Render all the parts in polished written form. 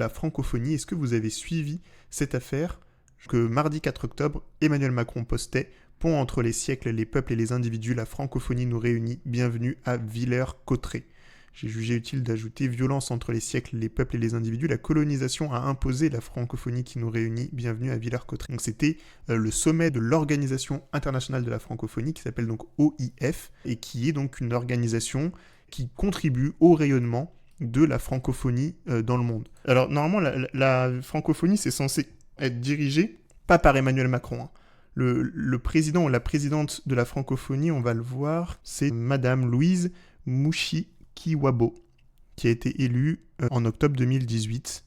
la francophonie. Est-ce que vous avez suivi cette affaire que mardi 4 octobre, Emmanuel Macron postait: Pont entre les siècles, les peuples et les individus, la francophonie nous réunit, bienvenue à Villers-Cotterêts. J'ai jugé utile d'ajouter: violence entre les siècles, les peuples et les individus, la colonisation a imposé la francophonie qui nous réunit, bienvenue à Villers-Cotterêts. Donc c'était le sommet de l'Organisation internationale de la francophonie, qui s'appelle donc OIF, et qui est donc une organisation qui contribue au rayonnement de la francophonie dans le monde. Alors normalement, la francophonie, c'est censé être dirigé pas par Emmanuel Macron. Le président ou la présidente de la francophonie, on va le voir, c'est Madame Louise Mushikiwabo, qui a été élue en octobre 2018.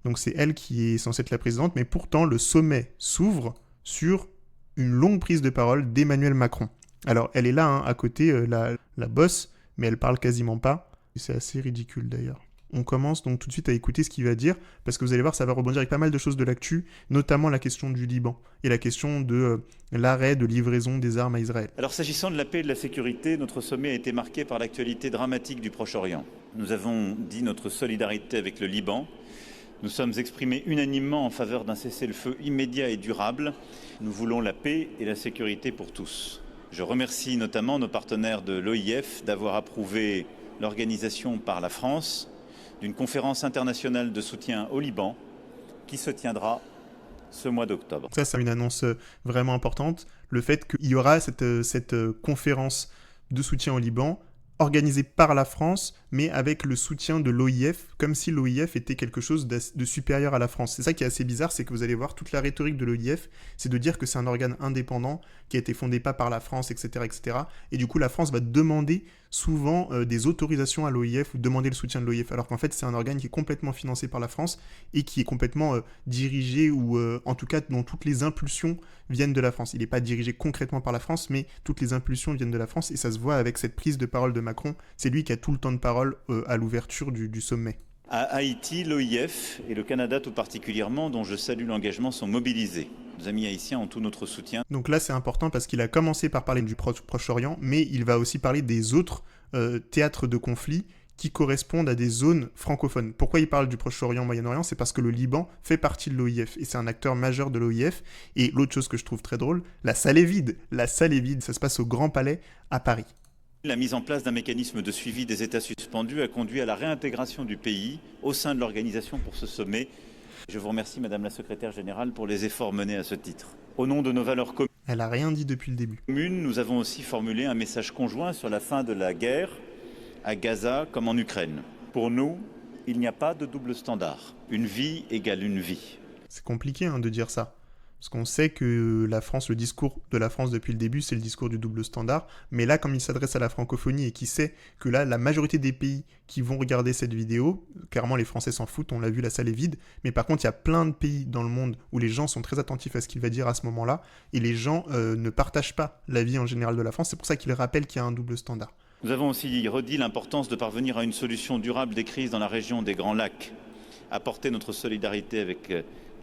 Donc c'est elle qui est censée être la présidente, mais pourtant le sommet s'ouvre sur une longue prise de parole d'Emmanuel Macron. Alors elle est là, à côté, la bosse, mais elle parle quasiment pas. C'est assez ridicule d'ailleurs. On commence donc tout de suite à écouter ce qu'il va dire, parce que vous allez voir, ça va rebondir avec pas mal de choses de l'actu, notamment la question du Liban, et la question de l'arrêt de livraison des armes à Israël. Alors s'agissant de la paix et de la sécurité, notre sommet a été marqué par l'actualité dramatique du Proche-Orient. Nous avons dit notre solidarité avec le Liban. Nous sommes exprimés unanimement en faveur d'un cessez-le-feu immédiat et durable. Nous voulons la paix et la sécurité pour tous. Je remercie notamment nos partenaires de l'OIF d'avoir approuvé l'organisation par la France d'une conférence internationale de soutien au Liban qui se tiendra ce mois d'octobre. Ça, c'est une annonce vraiment importante. Le fait qu'il y aura cette conférence de soutien au Liban organisée par la France, mais avec le soutien de l'OIF, comme si l'OIF était quelque chose de supérieur à la France. C'est ça qui est assez bizarre, c'est que vous allez voir toute la rhétorique de l'OIF, c'est de dire que c'est un organe indépendant qui a été fondé pas par la France, etc., etc. Et du coup, la France va demander souvent des autorisations à l'OIF ou demander le soutien de l'OIF, alors qu'en fait, c'est un organe qui est complètement financé par la France et qui est complètement dirigé, ou en tout cas dont toutes les impulsions viennent de la France. Il n'est pas dirigé concrètement par la France, mais toutes les impulsions viennent de la France, et ça se voit avec cette prise de parole de Macron. C'est lui qui a tout le temps de parole à l'ouverture du sommet. À Haïti, l'OIF et le Canada tout particulièrement, dont je salue l'engagement, sont mobilisés. Nos amis haïtiens ont tout notre soutien. Donc là, c'est important parce qu'il a commencé par parler du Proche-Orient, mais il va aussi parler des autres théâtres de conflit qui correspondent à des zones francophones. Pourquoi il parle du Proche-Orient, Moyen-Orient? C'est parce que le Liban fait partie de l'OIF, et c'est un acteur majeur de l'OIF. Et l'autre chose que je trouve très drôle, la salle est vide. La salle est vide, ça se passe au Grand Palais à Paris. La mise en place d'un mécanisme de suivi des États suspendus a conduit à la réintégration du pays au sein de l'organisation pour ce sommet. Je vous remercie, Madame la Secrétaire Générale, pour les efforts menés à ce titre. Au nom de nos valeurs communes, elle n'a rien dit depuis le début. Nous avons aussi formulé un message conjoint sur la fin de la guerre à Gaza comme en Ukraine. Pour nous, il n'y a pas de double standard. Une vie égale une vie. C'est compliqué de dire ça. Parce qu'on sait que la France, le discours de la France depuis le début, c'est le discours du double standard. Mais là, comme il s'adresse à la francophonie et qu'il sait que là, la majorité des pays qui vont regarder cette vidéo, clairement les Français s'en foutent, on l'a vu, la salle est vide. Mais par contre, il y a plein de pays dans le monde où les gens sont très attentifs à ce qu'il va dire à ce moment-là. Et les gens ne partagent pas l'avis en général de la France. C'est pour ça qu'il rappelle qu'il y a un double standard. Nous avons aussi redit l'importance de parvenir à une solution durable des crises dans la région des Grands Lacs. Apporter notre solidarité avec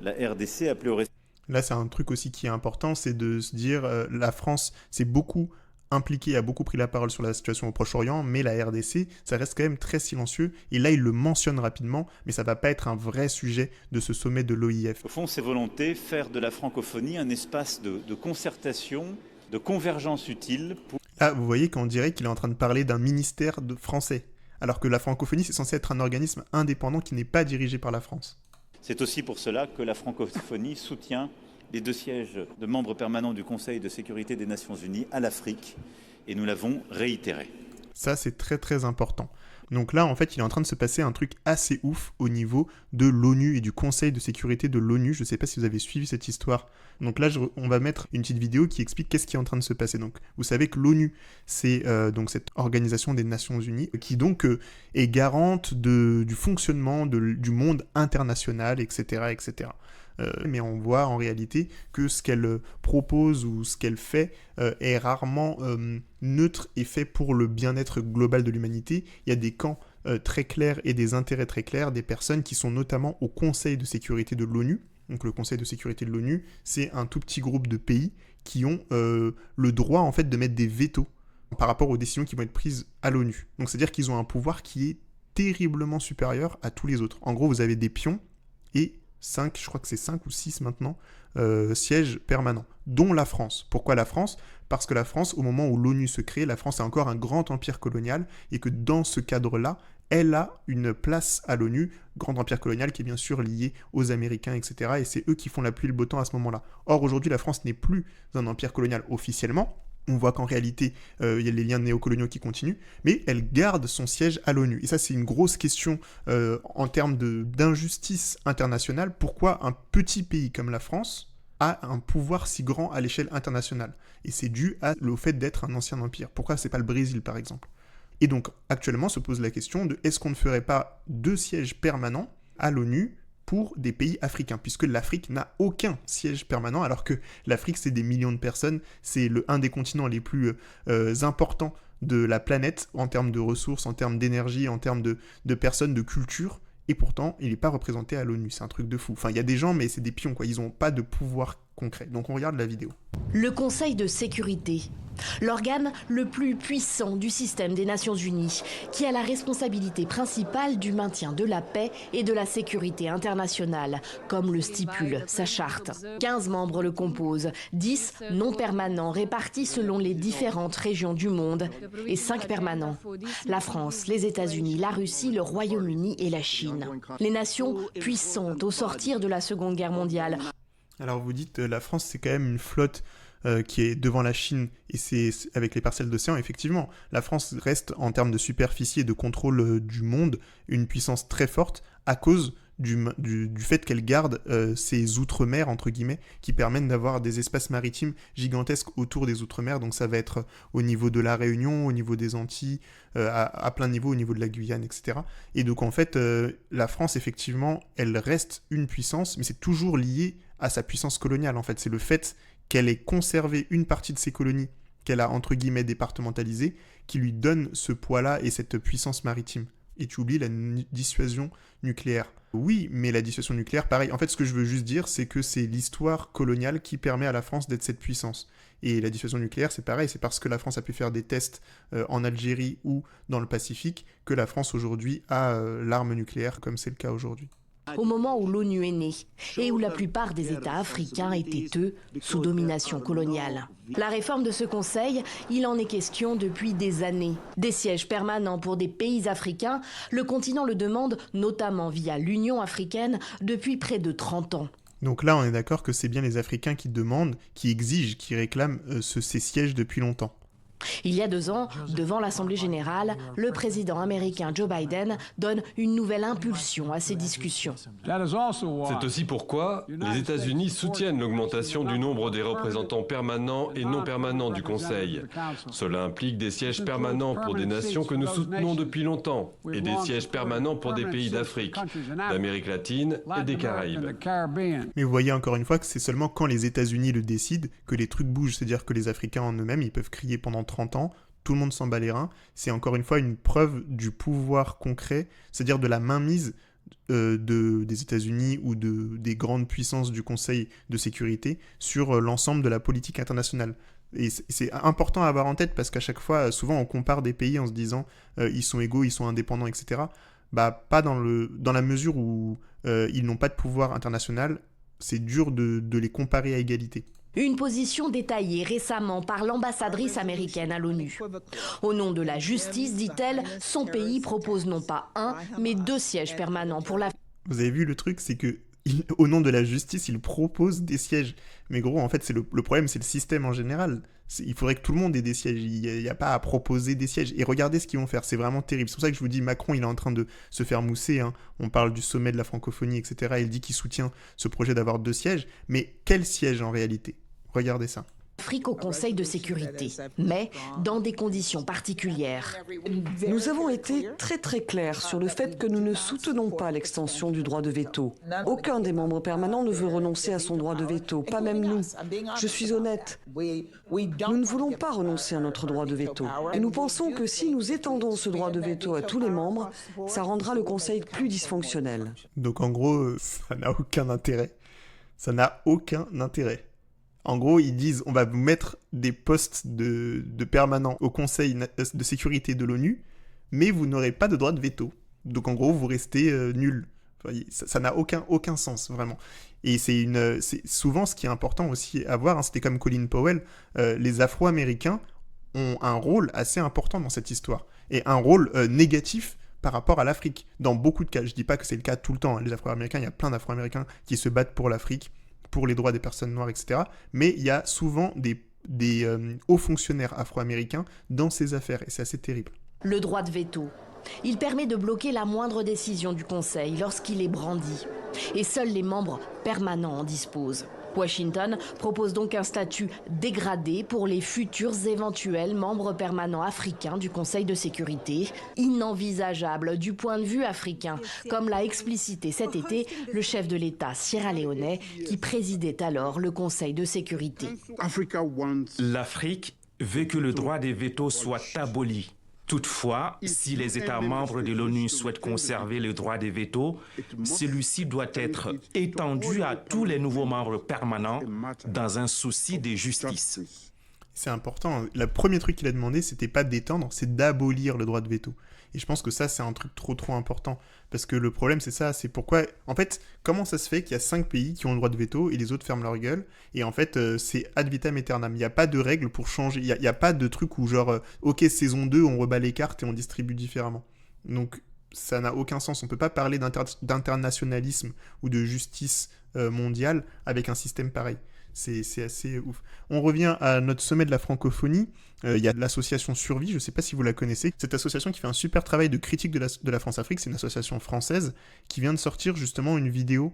la RDC, appelée au respect. Là, c'est un truc aussi qui est important, c'est de se dire, la France s'est beaucoup impliquée, a beaucoup pris la parole sur la situation au Proche-Orient, mais la RDC, ça reste quand même très silencieux. Et là, il le mentionne rapidement, mais ça va pas être un vrai sujet de ce sommet de l'OIF. Au fond, c'est volonté, faire de la francophonie un espace de concertation, de convergence utile. Là, vous voyez qu'on dirait qu'il est en train de parler d'un ministère de français, alors que la francophonie, c'est censé être un organisme indépendant qui n'est pas dirigé par la France. C'est aussi pour cela que la francophonie soutient les 2 sièges de membres permanents du Conseil de sécurité des Nations Unies à l'Afrique, et nous l'avons réitéré. Ça, c'est très très important. Donc là, en fait, il est en train de se passer un truc assez ouf au niveau de l'ONU et du Conseil de sécurité de l'ONU. Je ne sais pas si vous avez suivi cette histoire. Donc là, on va mettre une petite vidéo qui explique qu'est-ce qui est en train de se passer. Donc, vous savez que l'ONU, c'est donc cette organisation des Nations Unies qui donc est garante du fonctionnement du monde international, etc., etc. Mais on voit en réalité que ce qu'elle propose ou ce qu'elle fait est rarement neutre et fait pour le bien-être global de l'humanité. Il y a des camps très clairs et des intérêts très clairs, des personnes qui sont notamment au Conseil de sécurité de l'ONU. Donc le Conseil de sécurité de l'ONU, c'est un tout petit groupe de pays qui ont le droit en fait de mettre des vétos par rapport aux décisions qui vont être prises à l'ONU. Donc c'est-à-dire qu'ils ont un pouvoir qui est terriblement supérieur à tous les autres. En gros, vous avez des pions et 5, je crois que c'est 5 ou 6 maintenant, sièges permanents, dont la France. Pourquoi la France ? Parce que la France, au moment où l'ONU se crée, la France est encore un grand empire colonial, et que dans ce cadre-là, elle a une place à l'ONU, grand empire colonial qui est bien sûr lié aux Américains, etc. Et c'est eux qui font la pluie et le beau temps à ce moment-là. Or, aujourd'hui, la France n'est plus un empire colonial officiellement. On voit qu'en réalité, il y a les liens néocoloniaux qui continuent, mais elle garde son siège à l'ONU. Et ça, c'est une grosse question en termes d'injustice internationale. Pourquoi un petit pays comme la France a un pouvoir si grand à l'échelle internationale ? Et c'est dû au fait d'être un ancien empire. Pourquoi c'est pas le Brésil, par exemple ? Et donc, actuellement, se pose la question de est-ce qu'on ne ferait pas 2 sièges permanents à l'ONU pour des pays africains, puisque l'Afrique n'a aucun siège permanent, alors que l'Afrique, c'est des millions de personnes, c'est un des continents les plus importants de la planète, en termes de ressources, en termes d'énergie, en termes de personnes, de culture, et pourtant, il n'est pas représenté à l'ONU, c'est un truc de fou. Enfin, il y a des gens, mais c'est des pions, quoi, ils n'ont pas de pouvoir concret. Donc on regarde la vidéo. Le Conseil de sécurité, l'organe le plus puissant du système des Nations Unies, qui a la responsabilité principale du maintien de la paix et de la sécurité internationale, comme le stipule sa charte. 15 membres le composent, 10 non permanents répartis selon les différentes régions du monde et 5 permanents. La France, les États-Unis, la Russie, le Royaume-Uni et la Chine. Les nations puissantes au sortir de la Seconde Guerre mondiale. Alors vous dites, la France, c'est quand même une flotte qui est devant la Chine, et c'est avec les parcelles d'océan, effectivement. La France reste, en termes de superficie et de contrôle du monde, une puissance très forte à cause du fait qu'elle garde ces outre-mer, entre guillemets, qui permettent d'avoir des espaces maritimes gigantesques autour des outre-mer. Donc ça va être au niveau de la Réunion, au niveau des Antilles, à plein niveau, au niveau de la Guyane, etc. Et donc en fait, la France, effectivement, elle reste une puissance, mais c'est toujours lié à sa puissance coloniale. En fait, c'est le fait qu'elle ait conservé une partie de ses colonies, qu'elle a, entre guillemets, départementalisées, qui lui donne ce poids-là et cette puissance maritime. Et tu oublies la dissuasion nucléaire. Oui, mais la dissuasion nucléaire, pareil. En fait, ce que je veux juste dire, c'est que c'est l'histoire coloniale qui permet à la France d'être cette puissance. Et la dissuasion nucléaire, c'est pareil, c'est parce que la France a pu faire des tests en Algérie ou dans le Pacifique que la France aujourd'hui a l'arme nucléaire, comme c'est le cas aujourd'hui. Au moment où l'ONU est née et où la plupart des États africains étaient, eux, sous domination coloniale. La réforme de ce conseil, il en est question depuis des années. Des sièges permanents pour des pays africains, le continent le demande notamment via l'Union africaine depuis près de 30 ans. Donc là, on est d'accord que c'est bien les Africains qui demandent, qui exigent, qui réclament ces sièges depuis longtemps. Il y a 2 ans, devant l'Assemblée générale, le président américain Joe Biden donne une nouvelle impulsion à ces discussions. C'est aussi pourquoi les États-Unis soutiennent l'augmentation du nombre des représentants permanents et non permanents du Conseil. Cela implique des sièges permanents pour des nations que nous soutenons depuis longtemps et des sièges permanents pour des pays d'Afrique, d'Amérique latine et des Caraïbes. Mais vous voyez encore une fois que c'est seulement quand les États-Unis le décident que les trucs bougent, c'est-à-dire que les Africains en eux-mêmes, ils peuvent crier pendant 30 ans, tout le monde s'en bat les reins. C'est encore une fois une preuve du pouvoir concret, c'est-à-dire de la mainmise des États-Unis ou des grandes puissances du Conseil de sécurité sur l'ensemble de la politique internationale. Et c'est important à avoir en tête parce qu'à chaque fois, souvent on compare des pays en se disant ils sont égaux, ils sont indépendants, etc. Bah, pas dans la mesure où ils n'ont pas de pouvoir international, c'est dur de les comparer à égalité. Une position détaillée récemment par l'ambassadrice américaine à l'ONU. Au nom de la justice, dit-elle, son pays propose non pas 1, mais 2 sièges permanents pour la... Vous avez vu le truc, c'est que au nom de la justice, il propose des sièges. Mais gros, en fait, c'est le problème, c'est le système en général. Il faudrait que tout le monde ait des sièges. Il n'y a pas à proposer des sièges. Et regardez ce qu'ils vont faire, c'est vraiment terrible. C'est pour ça que je vous dis, Macron, il est en train de se faire mousser. Hein. On parle du sommet de la francophonie, etc. Il dit qu'il soutient ce projet d'avoir 2 sièges. Mais quel siège en réalité ? Regardez ça. Afrique au Conseil de sécurité, mais dans des conditions particulières. Nous avons été très clairs sur le fait que nous ne soutenons pas l'extension du droit de veto. Aucun des membres permanents ne veut renoncer à son droit de veto, pas même nous. Je suis honnête. Nous ne voulons pas renoncer à notre droit de veto. Et nous pensons que si nous étendons ce droit de veto à tous les membres, ça rendra le Conseil plus dysfonctionnel. Donc en gros, ça n'a aucun intérêt. Ça n'a aucun intérêt. En gros, ils disent on va vous mettre des postes de permanents au Conseil de sécurité de l'ONU, mais vous n'aurez pas de droit de veto. Donc en gros, vous restez nul. Ça n'a aucun sens, vraiment. Et c'est souvent ce qui est important aussi à voir, hein, c'était comme Colin Powell, les Afro-Américains ont un rôle assez important dans cette histoire, et un rôle négatif par rapport à l'Afrique. Dans beaucoup de cas, je dis pas que c'est le cas tout le temps, hein. Les Afro-Américains, il y a plein d'Afro-Américains qui se battent pour l'Afrique, pour les droits des personnes noires, etc. Mais il y a souvent des hauts fonctionnaires afro-américains dans ces affaires, et c'est assez terrible. Le droit de veto. Il permet de bloquer la moindre décision du Conseil lorsqu'il est brandi. Et seuls les membres permanents en disposent. Washington propose donc un statut dégradé pour les futurs éventuels membres permanents africains du Conseil de sécurité, inenvisageable du point de vue africain, comme l'a explicité cet été le chef de l'État sierra-léonais qui présidait alors le Conseil de sécurité. L'Afrique veut que le droit de veto soit aboli. Toutefois, si les États membres de l'ONU souhaitent conserver le droit de veto, celui-ci doit être étendu à tous les nouveaux membres permanents dans un souci de justice. C'est important. Le premier truc qu'il a demandé, c'était pas d'étendre, c'est d'abolir le droit de veto. Et je pense que ça, c'est un truc trop important. Parce que le problème, c'est ça, c'est pourquoi... En fait, comment ça se fait qu'il y a 5 pays qui ont le droit de veto et les autres ferment leur gueule? Et en fait, c'est ad vitam aeternam. Il n'y a pas de règles pour changer. Il n'y a pas de truc où genre, ok, saison 2, on rebat les cartes et on distribue différemment. Donc, ça n'a aucun sens. On ne peut pas parler d'internationalisme ou de justice mondiale avec un système pareil. C'est assez ouf. On revient à notre sommet de la francophonie. Il y a l'association Survie, je ne sais pas si vous la connaissez. Cette association qui fait un super travail de critique de la France-Afrique, c'est une association française qui vient de sortir justement une vidéo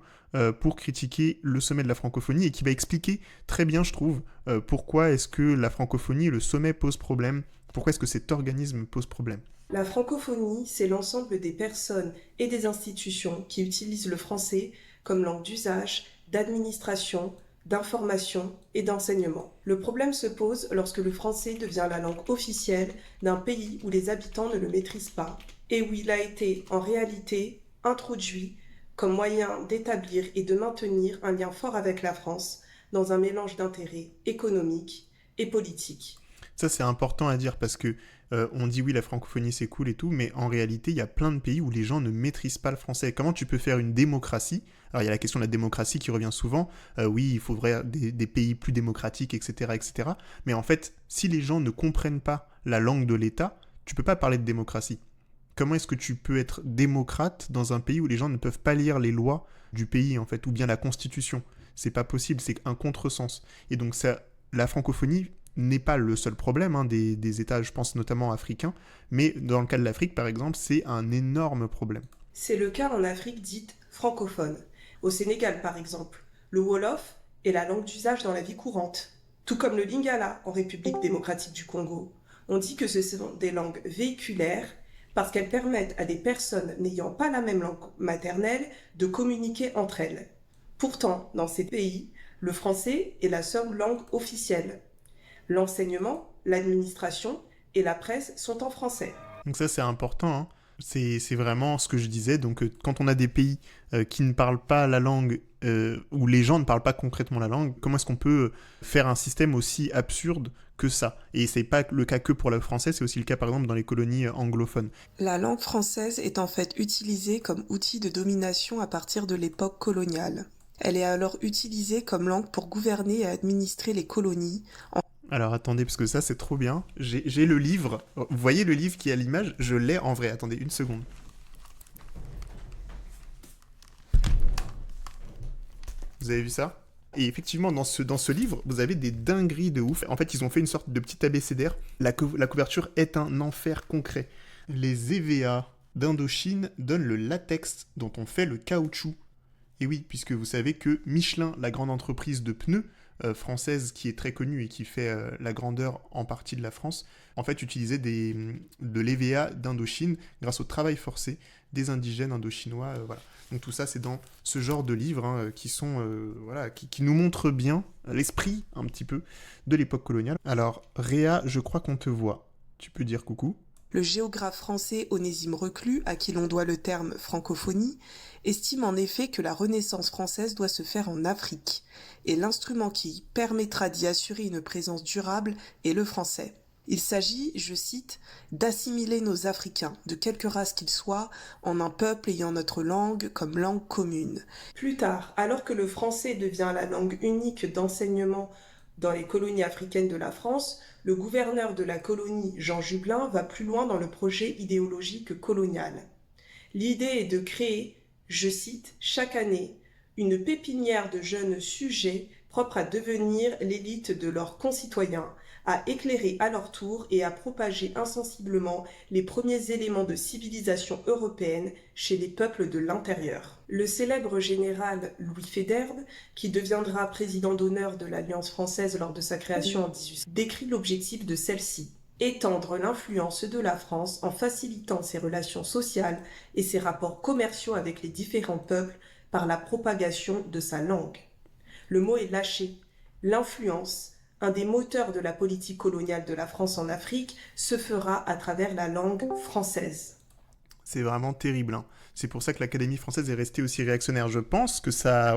pour critiquer le sommet de la francophonie et qui va expliquer très bien, je trouve, pourquoi est-ce que la francophonie et le sommet posent problème, pourquoi est-ce que cet organisme pose problème. La francophonie, c'est l'ensemble des personnes et des institutions qui utilisent le français comme langue d'usage, d'administration, d'information et d'enseignement. Le problème se pose lorsque le français devient la langue officielle d'un pays où les habitants ne le maîtrisent pas et où il a été en réalité introduit comme moyen d'établir et de maintenir un lien fort avec la France dans un mélange d'intérêts économiques et politiques. Ça, c'est important à dire parce que on dit oui, la francophonie c'est cool et tout, mais en réalité, il y a plein de pays où les gens ne maîtrisent pas le français. Comment tu peux faire une démocratie? Alors, il y a la question de la démocratie qui revient souvent. Oui, il faudrait des pays plus démocratiques, etc., etc. Mais en fait, si les gens ne comprennent pas la langue de l'État, tu peux pas parler de démocratie. Comment est-ce que tu peux être démocrate dans un pays où les gens ne peuvent pas lire les lois du pays, en fait, ou bien la Constitution? C'est pas possible, c'est un contresens. Et donc, la francophonie n'est pas le seul problème des États, je pense notamment africains, mais dans le cas de l'Afrique, par exemple, c'est un énorme problème. C'est le cas en Afrique dite francophone. Au Sénégal, par exemple, le Wolof est la langue d'usage dans la vie courante, tout comme le Lingala en République démocratique du Congo. On dit que ce sont des langues véhiculaires parce qu'elles permettent à des personnes n'ayant pas la même langue maternelle de communiquer entre elles. Pourtant, dans ces pays, le français est la seule langue officielle. L'enseignement, l'administration et la presse sont en français. Donc ça, c'est important, hein. C'est vraiment ce que je disais. Donc quand on a des pays qui ne parlent pas la langue, où les gens ne parlent pas concrètement la langue, comment est-ce qu'on peut faire un système aussi absurde que ça? Et c'est pas le cas que pour le français, c'est aussi le cas par exemple dans les colonies anglophones. La langue française est en fait utilisée comme outil de domination à partir de l'époque coloniale. Elle est alors utilisée comme langue pour gouverner et administrer les colonies. Alors attendez, parce que ça c'est trop bien. J'ai le livre. Vous voyez le livre qui est à l'image? Je l'ai en vrai. Attendez une seconde. Vous avez vu ça? Et effectivement, dans ce livre, vous avez des dingueries de ouf. En fait, ils ont fait une sorte de petit abécédaire. La couverture est un enfer concret. Les EVA d'Indochine donnent le latex dont on fait le caoutchouc. Et oui, puisque vous savez que Michelin, la grande entreprise de pneus, française qui est très connue et qui fait la grandeur en partie de la France, en fait utilisait de l'EVA d'Indochine grâce au travail forcé des indigènes indochinois. Voilà. Donc tout ça, c'est dans ce genre de livres qui nous montrent bien l'esprit un petit peu de l'époque coloniale. Alors, Réa, je crois qu'on te voit. Tu peux dire coucou? Le géographe français Onésime Reclus, à qui l'on doit le terme francophonie, estime en effet que la Renaissance française doit se faire en Afrique, et l'instrument qui permettra d'y assurer une présence durable est le français. Il s'agit, je cite, d'assimiler nos Africains, de quelque race qu'ils soient, en un peuple ayant notre langue comme langue commune. Plus tard, alors que le français devient la langue unique d'enseignement dans les colonies africaines de la France, le gouverneur de la colonie, Jean Jubelin, va plus loin dans le projet idéologique colonial. L'idée est de créer, je cite, chaque année, une pépinière de jeunes sujets propres à devenir l'élite de leurs concitoyens, à éclairer à leur tour et à propager insensiblement les premiers éléments de civilisation européenne chez les peuples de l'intérieur. Le célèbre général Louis Faidherbe, qui deviendra président d'honneur de l'Alliance française lors de sa création en 1800, décrit l'objectif de celle-ci: étendre l'influence de la France en facilitant ses relations sociales et ses rapports commerciaux avec les différents peuples par la propagation de sa langue. Le mot est lâché. L'influence, un des moteurs de la politique coloniale de la France en Afrique, se fera à travers la langue française. C'est vraiment terrible, hein. C'est pour ça que l'Académie française est restée aussi réactionnaire. Je pense que ça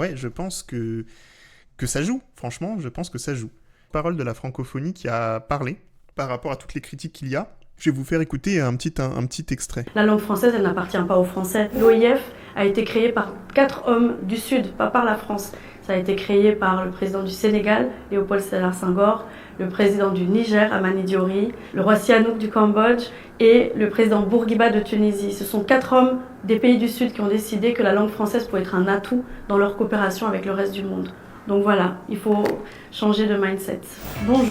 joue. Franchement, je pense que ça joue. Parole de la francophonie qui a parlé par rapport à toutes les critiques qu'il y a. Je vais vous faire écouter un petit extrait. La langue française, elle n'appartient pas aux Français. L'OIF a été créé par 4 hommes du Sud, pas par la France. Ça a été créé par le président du Sénégal, Léopold Sédar Senghor, le président du Niger, Amani Diori, le roi Sihanouk du Cambodge et le président Bourguiba de Tunisie. Ce sont 4 hommes des pays du Sud qui ont décidé que la langue française pouvait être un atout dans leur coopération avec le reste du monde. Donc voilà, il faut changer de mindset. Bonjour.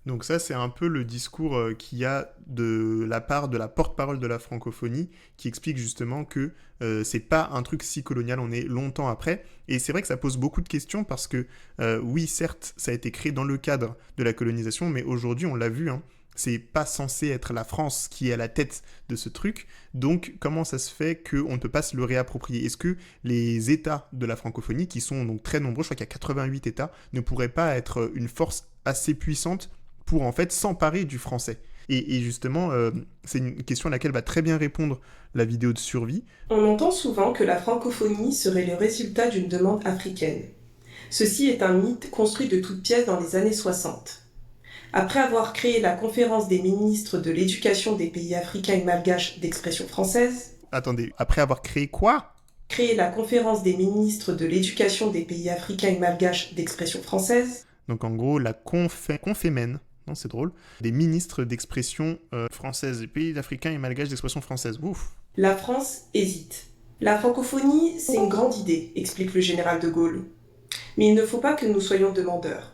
Donc ça, c'est un peu le discours qu'il y a de la part de la porte-parole de la francophonie qui explique justement que c'est pas un truc si colonial, on est longtemps après. Et c'est vrai que ça pose beaucoup de questions parce que oui, certes, ça a été créé dans le cadre de la colonisation, mais aujourd'hui, on l'a vu, hein, c'est pas censé être la France qui est à la tête de ce truc. Donc, comment ça se fait qu'on ne peut pas se le réapproprier ? Est-ce que les États de la francophonie, qui sont donc très nombreux, je crois qu'il y a 88 États, ne pourraient pas être une force assez puissante pour en fait s'emparer du français ? Et justement, c'est une question à laquelle va très bien répondre la vidéo de survie. On entend souvent que la francophonie serait le résultat d'une demande africaine. Ceci est un mythe construit de toutes pièces dans les années 60. Après avoir créé la conférence des ministres de l'éducation des pays africains et malgaches d'expression française... Attendez, après avoir créé quoi ? Créé la conférence des ministres de l'éducation des pays africains et malgaches d'expression française... Donc en gros, la Confémène, non, c'est drôle, des ministres d'expression française, des pays africains et malgaches d'expression française. Ouf. La France hésite. La francophonie, c'est une grande idée, explique le général de Gaulle. Mais il ne faut pas que nous soyons demandeurs.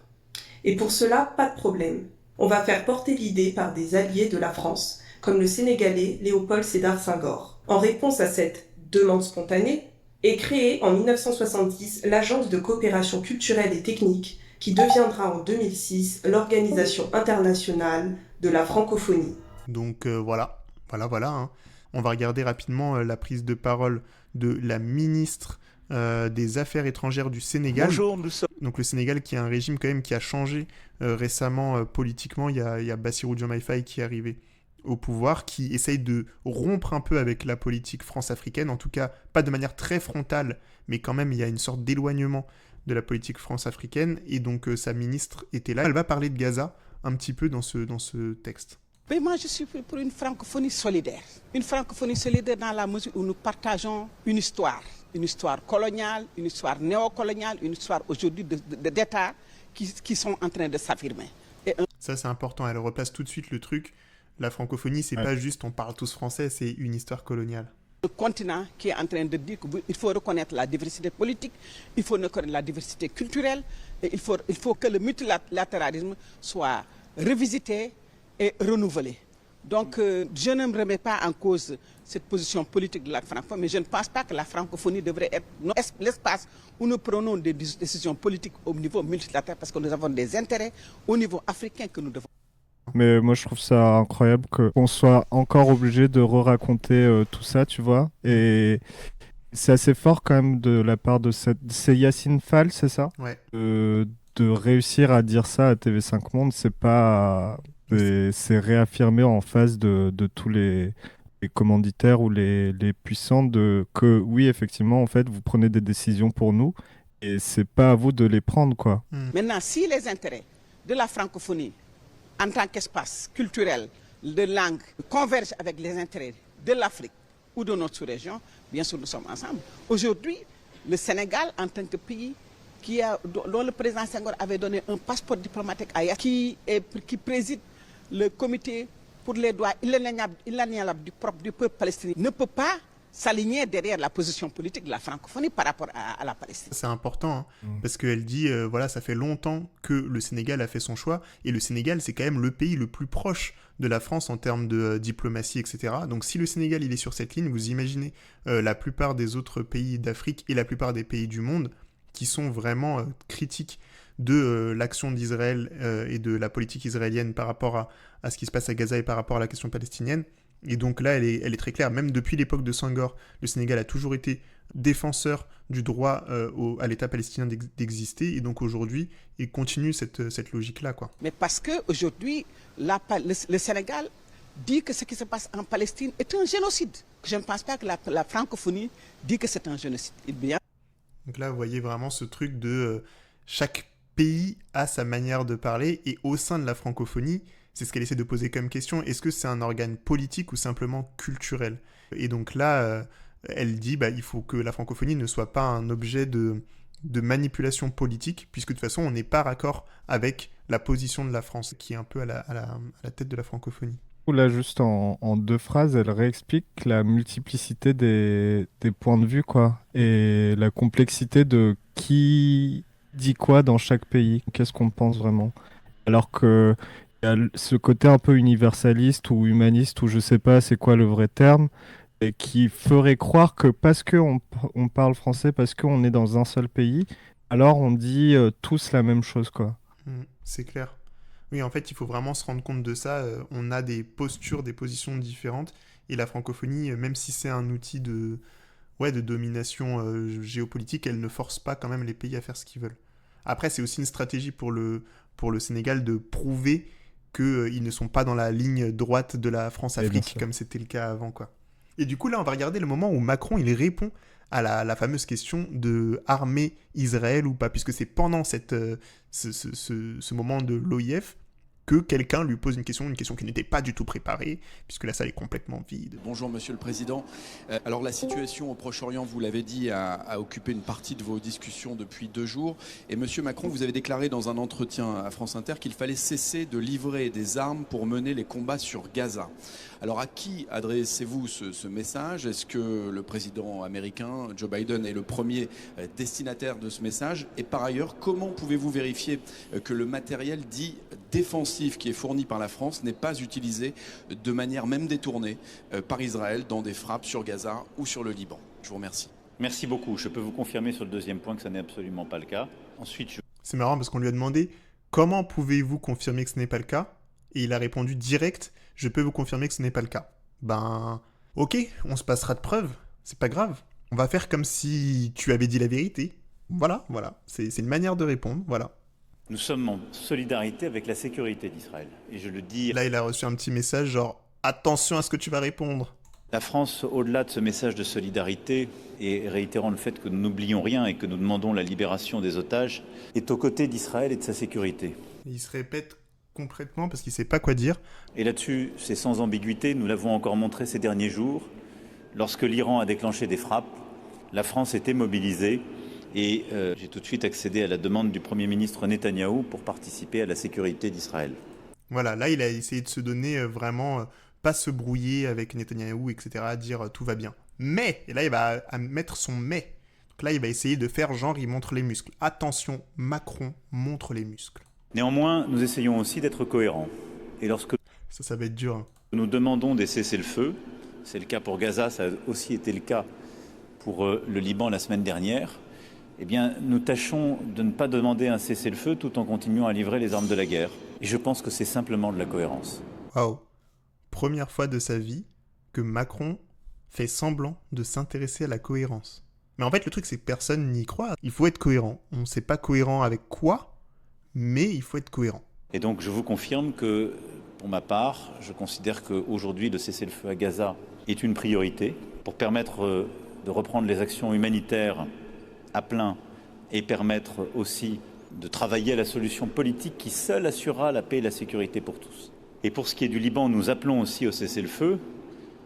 Et pour cela, pas de problème. On va faire porter l'idée par des alliés de la France, comme le Sénégalais Léopold Sédar Senghor. En réponse à cette demande spontanée, est créée en 1970 l'Agence de coopération culturelle et technique, qui deviendra en 2006 l'Organisation internationale de la francophonie. Donc voilà, hein. On va regarder rapidement la prise de parole de la ministre des Affaires étrangères du Sénégal. Bonjour, nous sommes... Donc le Sénégal qui a un régime quand même qui a changé récemment politiquement. Il y a Bassirou Diomaye Faye qui est arrivé au pouvoir, qui essaye de rompre un peu avec la politique france-africaine, en tout cas pas de manière très frontale, mais quand même il y a une sorte d'éloignement de la politique france-africaine, et donc sa ministre était là. Elle va parler de Gaza un petit peu dans ce texte. Mais moi, je suis pour une francophonie solidaire. Une francophonie solidaire dans la mesure où nous partageons une histoire coloniale, une histoire néocoloniale, une histoire aujourd'hui d'États qui sont en train de s'affirmer. Ça, c'est important. Elle replace tout de suite le truc. La francophonie, c'est pas juste on parle tous français, c'est une histoire coloniale. Le continent qui est en train de dire qu'il faut reconnaître la diversité politique, il faut reconnaître la diversité culturelle, et il faut que le multilatéralisme soit revisité et renouvelé. Donc, je ne me remets pas en cause cette position politique de la francophonie, mais je ne pense pas que la francophonie devrait être l'espace où nous prenons des décisions politiques au niveau multilatéral, parce que nous avons des intérêts au niveau africain que nous devons. Mais moi, je trouve ça incroyable qu'on soit encore obligé de re-raconter tout ça, tu vois. Et c'est assez fort quand même de la part de c'est Yacine Fall, c'est ça ? Ouais. De réussir à dire ça à TV5 Monde, c'est pas... C'est réaffirmer en face de tous les commanditaires ou les puissants que oui, effectivement, en fait, vous prenez des décisions pour nous et c'est pas à vous de les prendre, quoi. Maintenant, si les intérêts de la francophonie en tant qu'espace culturel, de langue, converge avec les intérêts de l'Afrique ou de notre sous-région, bien sûr, nous sommes ensemble. Aujourd'hui, le Sénégal, en tant que pays dont le président Senghor avait donné un passeport diplomatique à Yass, qui préside le comité pour les droits inaliénables du peuple palestinien, ne peut pas s'aligner derrière la position politique de la francophonie par rapport à la Palestine. C'est important, parce qu'elle dit, voilà, ça fait longtemps que le Sénégal a fait son choix, et le Sénégal, c'est quand même le pays le plus proche de la France en termes de diplomatie, etc. Donc si le Sénégal, il est sur cette ligne, vous imaginez la plupart des autres pays d'Afrique et la plupart des pays du monde qui sont vraiment critiques de l'action d'Israël et de la politique israélienne par rapport à ce qui se passe à Gaza et par rapport à la question palestinienne. Et donc là, elle est très claire. Même depuis l'époque de Senghor, le Sénégal a toujours été défenseur du droit à l'État palestinien d'exister. Et donc aujourd'hui, il continue cette logique-là, quoi. Mais parce qu'aujourd'hui, le Sénégal dit que ce qui se passe en Palestine est un génocide. Je ne pense pas que la francophonie dit que c'est un génocide. Donc là, vous voyez vraiment ce truc de chaque pays a sa manière de parler. Et au sein de la francophonie, c'est ce qu'elle essaie de poser comme question. Est-ce que c'est un organe politique ou simplement culturel ? Et donc là, elle dit il faut que la francophonie ne soit pas un objet de manipulation politique, puisque de toute façon, on n'est pas raccord avec la position de la France, qui est un peu à la tête de la francophonie. Là, juste en 2 phrases, elle réexplique la multiplicité des points de vue, quoi, et la complexité de qui dit quoi dans chaque pays. Qu'est-ce qu'on pense vraiment ? Alors que il y a ce côté un peu universaliste ou humaniste, ou je sais pas c'est quoi le vrai terme, et qui ferait croire que parce qu'on parle français, parce qu'on est dans un seul pays, alors on dit tous la même chose, quoi. C'est clair. Oui, en fait, il faut vraiment se rendre compte de ça. On a des postures, des positions différentes, et la francophonie, même si c'est un outil de domination géopolitique, elle ne force pas quand même les pays à faire ce qu'ils veulent. Après, c'est aussi une stratégie pour le Sénégal de prouver qu'ils ne sont pas dans la ligne droite de la France-Afrique, comme c'était le cas avant, quoi. Et du coup, là, on va regarder le moment où Macron, il répond à la fameuse question de armer Israël ou pas, puisque c'est pendant ce moment de l'OIF que quelqu'un lui pose une question qui n'était pas du tout préparée, puisque la salle est complètement vide. Bonjour Monsieur le Président. Alors la situation au Proche-Orient, vous l'avez dit, a occupé une partie de vos discussions depuis 2 jours. Et Monsieur Macron, vous avez déclaré dans un entretien à France Inter qu'il fallait cesser de livrer des armes pour mener les combats sur Gaza. Alors à qui adressez-vous ce message ? Est-ce que le président américain, Joe Biden, est le premier destinataire de ce message ? Et par ailleurs, comment pouvez-vous vérifier que le matériel dit défensif qui est fourni par la France n'est pas utilisé de manière même détournée par Israël dans des frappes sur Gaza ou sur le Liban ? Je vous remercie. Merci beaucoup. Je peux vous confirmer sur le deuxième point que ça n'est absolument pas le cas. Ensuite, C'est marrant parce qu'on lui a demandé « Comment pouvez-vous confirmer que ce n'est pas le cas ?» Et il a répondu direct « Je peux vous confirmer que ce n'est pas le cas. » Ok, on se passera de preuves, c'est pas grave. On va faire comme si tu avais dit la vérité. Voilà. C'est une manière de répondre, voilà. Nous sommes en solidarité avec la sécurité d'Israël. Et je le dis... Là, il a reçu un petit message genre « Attention à ce que tu vas répondre ». La France, au-delà de ce message de solidarité, et réitérant le fait que nous n'oublions rien et que nous demandons la libération des otages, est aux côtés d'Israël et de sa sécurité. Il se répète complètement parce qu'il ne sait pas quoi dire. Et là-dessus, c'est sans ambiguïté, nous l'avons encore montré ces derniers jours. Lorsque l'Iran a déclenché des frappes, la France était mobilisée et j'ai tout de suite accédé à la demande du Premier ministre Netanyahou pour participer à la sécurité d'Israël. Voilà, là il a essayé de se donner vraiment, pas se brouiller avec Netanyahou, etc., dire tout va bien. Mais, et là il va mettre son mais. Donc là il va essayer de faire genre il montre les muscles. Attention, Macron montre les muscles. Néanmoins, nous essayons aussi d'être cohérents. Et lorsque ça va être dur, hein. Nous demandons des cessez-le-feu, c'est le cas pour Gaza, ça a aussi été le cas pour le Liban la semaine dernière, eh bien, nous tâchons de ne pas demander un cessez-le-feu tout en continuant à livrer les armes de la guerre. Et je pense que c'est simplement de la cohérence. Waouh. Première fois de sa vie que Macron fait semblant de s'intéresser à la cohérence. Mais en fait, le truc, c'est que personne n'y croit. Il faut être cohérent. On ne sait pas cohérent avec quoi, mais il faut être cohérent. Et donc, je vous confirme que, pour ma part, je considère qu'aujourd'hui, le cessez-le-feu à Gaza est une priorité pour permettre de reprendre les actions humanitaires à plein et permettre aussi de travailler à la solution politique qui seule assurera la paix et la sécurité pour tous. Et pour ce qui est du Liban, nous appelons aussi au cessez-le-feu.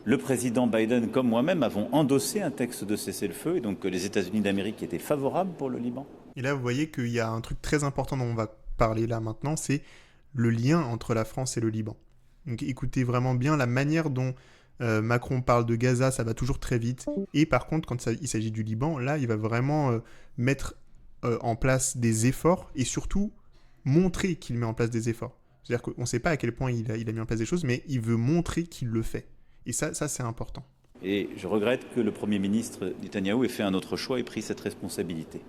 Le président Biden, comme moi-même, avons endossé un texte de cessez-le-feu, et donc les États-Unis d'Amérique étaient favorables pour le Liban. Et là, vous voyez qu'il y a un truc très important dont on va parler là maintenant, c'est le lien entre la France et le Liban. Donc écoutez vraiment bien la manière dont Macron parle de Gaza, ça va toujours très vite. Et par contre, quand il s'agit du Liban, là, il va vraiment mettre en place des efforts et surtout montrer qu'il met en place des efforts. C'est-à-dire qu'on ne sait pas à quel point il a mis en place des choses, mais il veut montrer qu'il le fait. Et ça c'est important. Et je regrette que le Premier ministre Netanyahou ait fait un autre choix et pris cette responsabilité,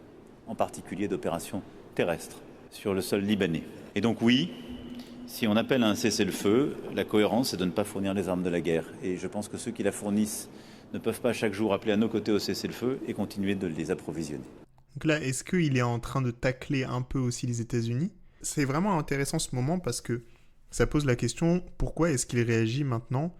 en particulier d'opérations terrestres sur le sol libanais. Et donc oui, si on appelle à un cessez-le-feu, la cohérence c'est de ne pas fournir les armes de la guerre. Et je pense que ceux qui la fournissent ne peuvent pas chaque jour appeler à nos côtés au cessez-le-feu et continuer de les approvisionner. Donc là, est-ce qu'il est en train de tacler un peu aussi les États-Unis ? C'est vraiment intéressant ce moment parce que ça pose la question, pourquoi est-ce qu'il réagit maintenant ?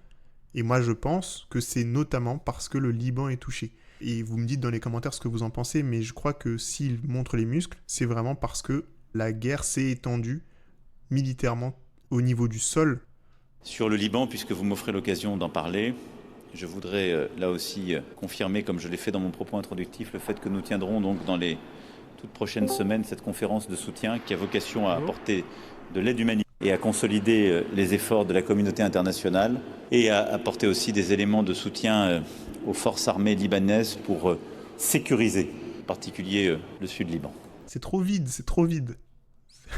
Et moi, je pense que c'est notamment parce que le Liban est touché. Et vous me dites dans les commentaires ce que vous en pensez, mais je crois que s'il montre les muscles, c'est vraiment parce que la guerre s'est étendue militairement au niveau du sol. Sur le Liban, puisque vous m'offrez l'occasion d'en parler, je voudrais là aussi confirmer, comme je l'ai fait dans mon propos introductif, le fait que nous tiendrons donc dans les toutes prochaines semaines cette conférence de soutien qui a vocation à apporter de l'aide humanitaire et à consolider les efforts de la communauté internationale et à apporter aussi des éléments de soutien aux forces armées libanaises pour sécuriser, en particulier le sud Liban. C'est trop vide, c'est trop vide.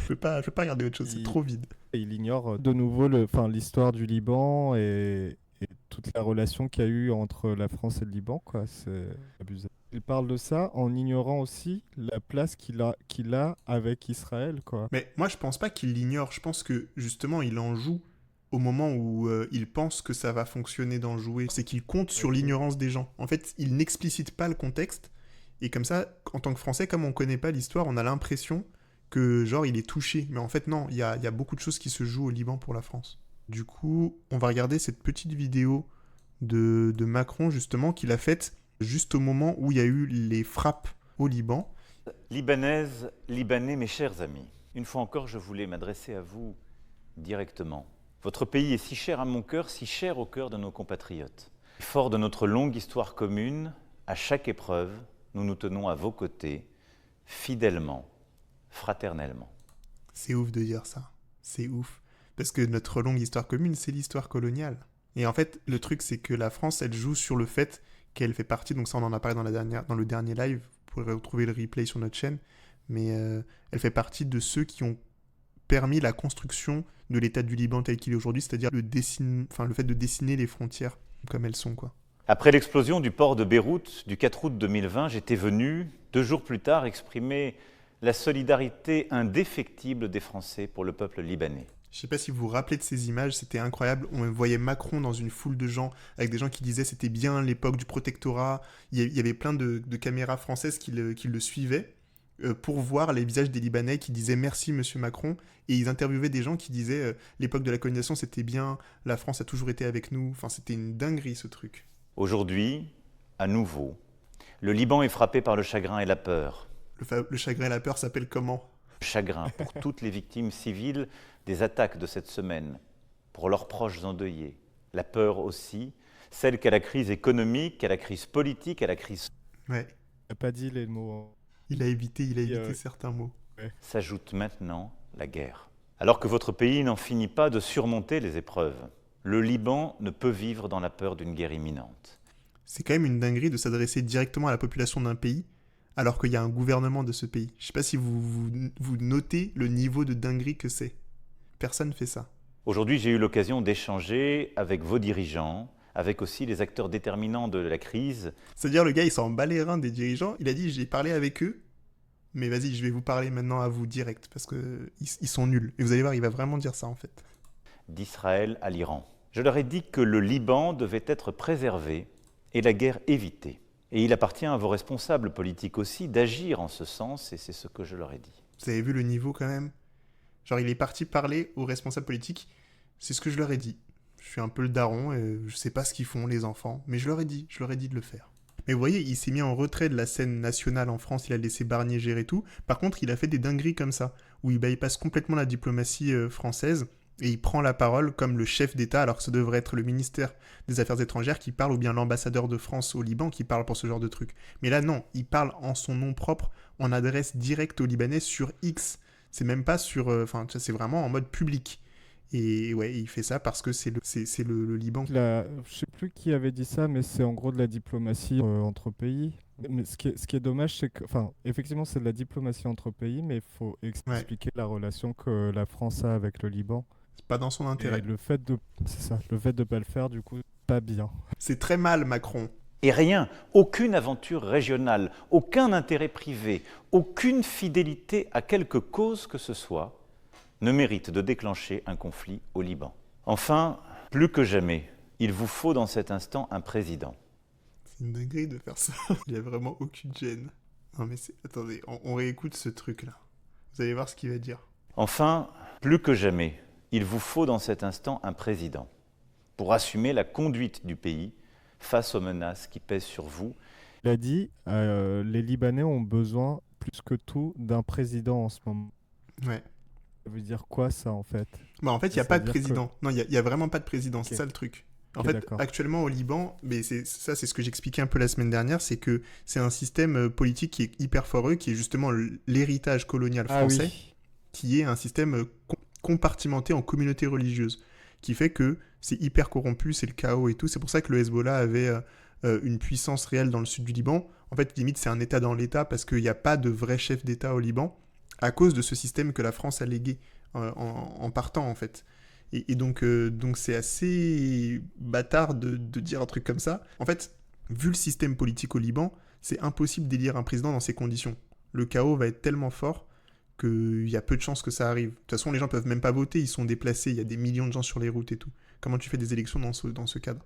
Je peux pas regarder autre chose, c'est trop vide. Il ignore de nouveau l'histoire du Liban et toute la relation qu'il y a eu entre la France et le Liban, quoi. C'est abusé. Il parle de ça en ignorant aussi la place qu'il a avec Israël, quoi. Mais moi, je pense pas qu'il l'ignore. Je pense que, justement, il en joue au moment où il pense que ça va fonctionner d'en jouer. C'est qu'il compte sur l'ignorance des gens. En fait, il n'explicite pas le contexte. Et comme ça, en tant que Français, comme on connaît pas l'histoire, on a l'impression que, genre, il est touché. Mais en fait, non, il y a beaucoup de choses qui se jouent au Liban pour la France. Du coup, on va regarder cette petite vidéo de Macron, justement, qu'il a faite juste au moment où il y a eu les frappes au Liban. Libanaises, Libanais, mes chers amis, une fois encore, je voulais m'adresser à vous directement. Votre pays est si cher à mon cœur, si cher au cœur de nos compatriotes. Fort de notre longue histoire commune, à chaque épreuve, nous nous tenons à vos côtés, fidèlement, fraternellement. C'est ouf de dire ça. C'est ouf. Parce que notre longue histoire commune, c'est l'histoire coloniale. Et en fait, le truc, c'est que la France, elle joue sur le fait qu'elle fait partie, donc ça on en a parlé dans le dernier live, vous pourrez retrouver le replay sur notre chaîne, mais elle fait partie de ceux qui ont permis la construction de l'État du Liban tel qu'il est aujourd'hui, c'est-à-dire le fait de dessiner les frontières comme elles sont, quoi. Après l'explosion du port de Beyrouth du 4 août 2020, j'étais venu, 2 jours plus tard, exprimer la solidarité indéfectible des Français pour le peuple libanais. Je ne sais pas si vous vous rappelez de ces images, c'était incroyable. On voyait Macron dans une foule de gens, avec des gens qui disaient c'était bien l'époque du protectorat. Il y avait plein de caméras françaises qui le suivaient pour voir les visages des Libanais qui disaient merci Monsieur Macron. Et ils interviewaient des gens qui disaient l'époque de la colonisation c'était bien, la France a toujours été avec nous. Enfin, c'était une dinguerie ce truc. Aujourd'hui, à nouveau, le Liban est frappé par le chagrin et la peur. Le chagrin et la peur s'appellent comment ? Chagrin pour toutes les victimes civiles des attaques de cette semaine, pour leurs proches endeuillés. La peur aussi, celle qu'à la crise économique, à la crise politique, à la crise... Ouais. Il n'a pas dit les mots. Il a évité certains mots. Ouais. S'ajoute maintenant la guerre. Alors que votre pays n'en finit pas de surmonter les épreuves, le Liban ne peut vivre dans la peur d'une guerre imminente. C'est quand même une dinguerie de s'adresser directement à la population d'un pays alors qu'il y a un gouvernement de ce pays. Je ne sais pas si vous notez le niveau de dinguerie que c'est. Personne ne fait ça. Aujourd'hui, j'ai eu l'occasion d'échanger avec vos dirigeants, avec aussi les acteurs déterminants de la crise. C'est-à-dire, le gars, il s'en bat les reins des dirigeants. Il a dit, j'ai parlé avec eux, mais vas-y, je vais vous parler maintenant à vous direct, parce qu'ils sont nuls. Et vous allez voir, il va vraiment dire ça, en fait. D'Israël à l'Iran. Je leur ai dit que le Liban devait être préservé et la guerre évitée. Et il appartient à vos responsables politiques aussi d'agir en ce sens, et c'est ce que je leur ai dit. Vous avez vu le niveau quand même ? Genre, il est parti parler aux responsables politiques. C'est ce que je leur ai dit. Je suis un peu le daron et je sais pas ce qu'ils font, les enfants. Mais je leur ai dit de le faire. Mais vous voyez, il s'est mis en retrait de la scène nationale en France, il a laissé Barnier gérer tout. Par contre, il a fait des dingueries comme ça, où il bypasse complètement la diplomatie française, et il prend la parole comme le chef d'État, alors que ça devrait être le ministère des Affaires étrangères qui parle, ou bien l'ambassadeur de France au Liban qui parle pour ce genre de truc. Mais là, non, il parle en son nom propre, en adresse directe aux Libanais sur X. C'est même pas sur... c'est vraiment en mode public. Et ouais, il fait ça parce que c'est le Liban. Je sais plus qui avait dit ça, mais c'est en gros de la diplomatie entre pays. Mais ce qui est dommage, c'est que... Enfin, effectivement, c'est de la diplomatie entre pays, mais il faut expliquer la relation que la France a avec le Liban. C'est pas dans son intérêt. Et le fait de pas le faire, du coup, pas bien. C'est très mal, Macron. Et rien, aucune aventure régionale, aucun intérêt privé, aucune fidélité à quelque cause que ce soit ne mérite de déclencher un conflit au Liban. Enfin, plus que jamais, il vous faut dans cet instant un président. C'est une dinguerie de faire ça. Il n'y a vraiment aucune gêne. Non mais attendez, on réécoute ce truc-là. Vous allez voir ce qu'il va dire. Enfin, plus que jamais, il vous faut dans cet instant un président pour assumer la conduite du pays face aux menaces qui pèsent sur vous. Il a dit les Libanais ont besoin plus que tout d'un président en ce moment. Ouais. Ça veut dire quoi ça en fait ? Bah en fait, il n'y a pas de président. Non, il y a vraiment pas de président, c'est ça le truc. En fait, d'accord. Actuellement au Liban, mais c'est ce que j'expliquais un peu la semaine dernière, c'est que c'est un système politique qui est hyper foireux, qui est justement l'héritage colonial français, qui est un système compartimenté en communautés religieuses, qui fait que c'est hyper corrompu, c'est le chaos et tout. C'est pour ça que le Hezbollah avait une puissance réelle dans le sud du Liban. En fait, limite, c'est un État dans l'État parce qu'il n'y a pas de vrai chef d'État au Liban à cause de ce système que la France a légué en partant, en fait. Et donc c'est assez bâtard de dire un truc comme ça. En fait, vu le système politique au Liban, c'est impossible d'élire un président dans ces conditions. Le chaos va être tellement fort qu'il y a peu de chances que ça arrive. De toute façon, les gens peuvent même pas voter, ils sont déplacés, il y a des millions de gens sur les routes et tout. Comment tu fais des élections dans ce cadre ?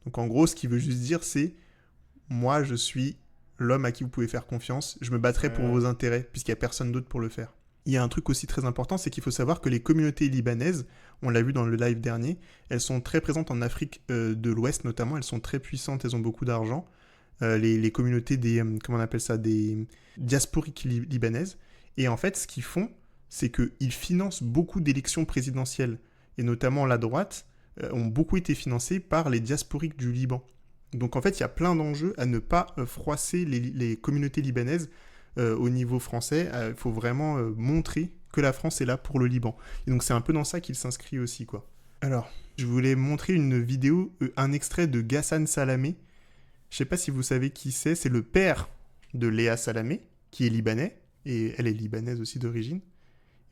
Donc en gros, ce qu'il veut juste dire, c'est « Moi, je suis l'homme à qui vous pouvez faire confiance, je me battrai pour vos intérêts, puisqu'il n'y a personne d'autre pour le faire. » Il y a un truc aussi très important, c'est qu'il faut savoir que les communautés libanaises, on l'a vu dans le live dernier, elles sont très présentes en Afrique de l'Ouest notamment, elles sont très puissantes, elles ont beaucoup d'argent. Les communautés des diasporiques libanaises. Et en fait, ce qu'ils font, c'est qu'ils financent beaucoup d'élections présidentielles, et notamment la droite, ont beaucoup été financées par les diasporiques du Liban. Donc en fait, il y a plein d'enjeux à ne pas froisser les communautés libanaises au niveau français. Il faut vraiment montrer que la France est là pour le Liban. Et donc c'est un peu dans ça qu'il s'inscrit aussi, quoi. Alors, je voulais montrer une vidéo, un extrait de Ghassan Salamé. Je sais pas si vous savez qui c'est le père de Léa Salamé, qui est libanais, et elle est libanaise aussi d'origine.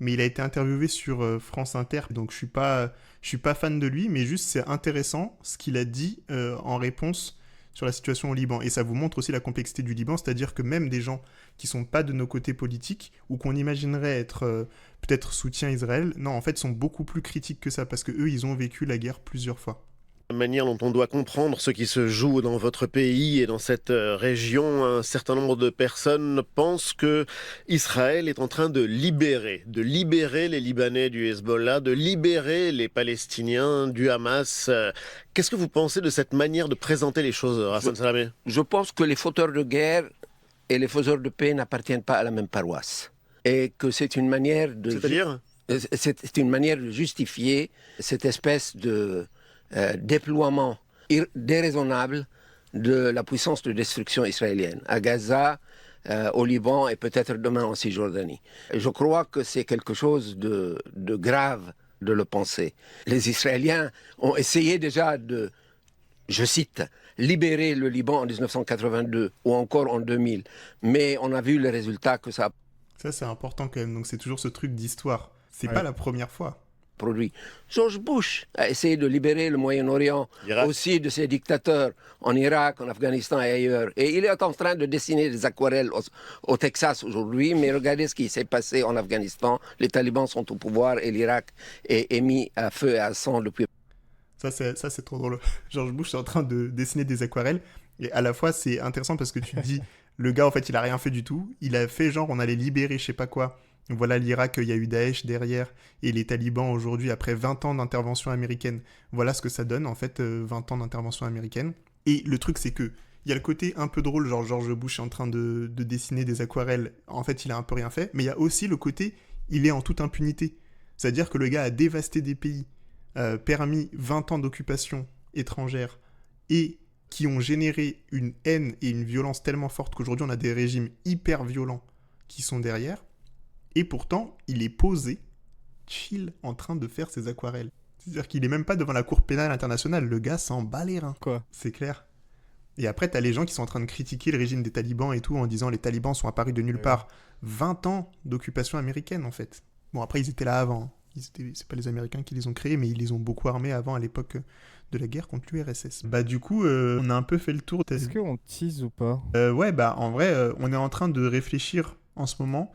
Mais il a été interviewé sur France Inter, donc je suis pas fan de lui, mais juste c'est intéressant ce qu'il a dit en réponse sur la situation au Liban. Et ça vous montre aussi la complexité du Liban, c'est-à-dire que même des gens qui sont pas de nos côtés politiques, ou qu'on imaginerait être peut-être soutien Israël, non, en fait, sont beaucoup plus critiques que ça, parce que eux, ils ont vécu la guerre plusieurs fois. La manière dont on doit comprendre ce qui se joue dans votre pays et dans cette région, un certain nombre de personnes pensent que Israël est en train de libérer les Libanais du Hezbollah, de libérer les Palestiniens du Hamas. Qu'est-ce que vous pensez de cette manière de présenter les choses, Ghassan Salamé ? Je pense que les fauteurs de guerre et les faiseurs de paix n'appartiennent pas à la même paroisse. Et que c'est une manière de... C'est-à-dire ? C'est une manière de justifier cette espèce de... déploiement déraisonnable de la puissance de destruction israélienne à Gaza, au Liban et peut-être demain en Cisjordanie. Je crois que c'est quelque chose de grave de le penser. Les Israéliens ont essayé déjà de, je cite, libérer le Liban en 1982 ou encore en 2000, mais on a vu les résultats que ça a... Ça c'est important quand même, donc c'est toujours ce truc d'histoire. C'est pas la première fois. Produit. George Bush a essayé de libérer le Moyen-Orient aussi de ses dictateurs en Irak, en Afghanistan et ailleurs. Et il est en train de dessiner des aquarelles au Texas aujourd'hui, mais regardez ce qui s'est passé en Afghanistan. Les talibans sont au pouvoir et l'Irak est mis à feu et à sang depuis... Ça c'est trop drôle. George Bush est en train de dessiner des aquarelles, et à la fois c'est intéressant parce que tu te dis, le gars en fait il a rien fait du tout, il a fait genre on allait libérer je sais pas quoi. Voilà l'Irak, il y a eu Daesh derrière, et les talibans aujourd'hui, après 20 ans d'intervention américaine, voilà ce que ça donne en fait, 20 ans d'intervention américaine. Et le truc c'est que il il y a le côté un peu drôle, genre George Bush est en train de dessiner des aquarelles, en fait il a un peu rien fait, mais il y a aussi le côté, il est en toute impunité. C'est-à-dire que le gars a dévasté des pays, permis 20 ans d'occupation étrangère, et qui ont généré une haine et une violence tellement forte qu'aujourd'hui on a des régimes hyper violents qui sont derrière, et pourtant il est posé, chill, en train de faire ses aquarelles. C'est-à-dire qu'il est même pas devant la cour pénale internationale, le gars s'en bat les reins. Quoi ? C'est clair. Et après, t'as les gens qui sont en train de critiquer le régime des talibans et tout, en disant les talibans sont apparus de nulle part. 20 ans d'occupation américaine, en fait. Bon, après, ils étaient là avant. C'est pas les Américains qui les ont créés, mais ils les ont beaucoup armés avant, à l'époque de la guerre contre l'URSS. Bah du coup, on a un peu fait le tour. Est-ce qu'on tease ou pas ? Ouais, bah en vrai, on est en train de réfléchir en ce moment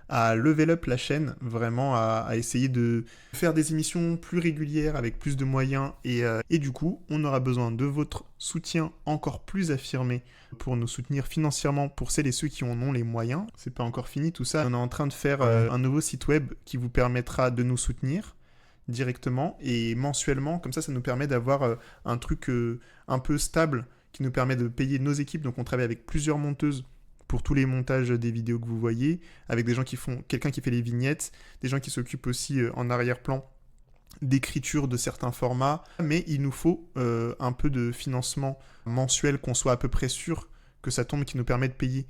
à level up la chaîne, vraiment à essayer de faire des émissions plus régulières avec plus de moyens et du coup on aura besoin de votre soutien encore plus affirmé pour nous soutenir financièrement pour celles et ceux qui en ont les moyens. C'est pas encore fini tout ça, on est en train de faire un nouveau site web qui vous permettra de nous soutenir directement et mensuellement, comme ça nous permet d'avoir un truc un peu stable qui nous permet de payer nos équipes, donc on travaille avec plusieurs monteuses pour tous les montages des vidéos que vous voyez, avec des gens qui font, quelqu'un qui fait les vignettes, des gens qui s'occupent aussi en arrière-plan d'écriture de certains formats, mais il nous faut un peu de financement mensuel, qu'on soit à peu près sûr que ça tombe, qui nous permet de payer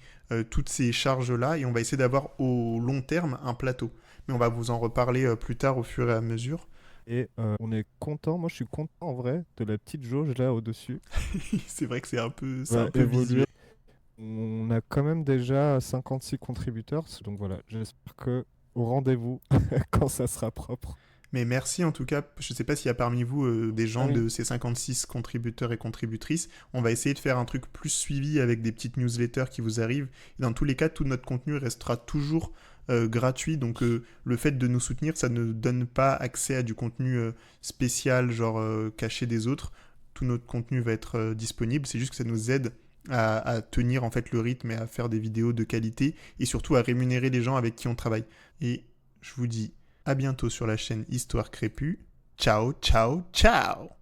toutes ces charges-là, et on va essayer d'avoir au long terme un plateau. Mais on va vous en reparler plus tard au fur et à mesure. Et on est content, moi je suis content en vrai de la petite jauge là au-dessus. C'est vrai que c'est un peu évolué. visuel. On a quand même déjà 56 contributeurs, donc voilà, j'espère que au rendez-vous quand ça sera propre. Mais merci en tout cas, je ne sais pas s'il y a parmi vous des gens de ces 56 contributeurs et contributrices. On va essayer de faire un truc plus suivi avec des petites newsletters qui vous arrivent. Et dans tous les cas, tout notre contenu restera toujours gratuit, donc le fait de nous soutenir, ça ne donne pas accès à du contenu spécial, genre caché des autres. Tout notre contenu va être disponible, c'est juste que ça nous aide à tenir en fait le rythme et à faire des vidéos de qualité et surtout à rémunérer les gens avec qui on travaille. Et je vous dis à bientôt sur la chaîne Histoire Crépue. Ciao, ciao, ciao!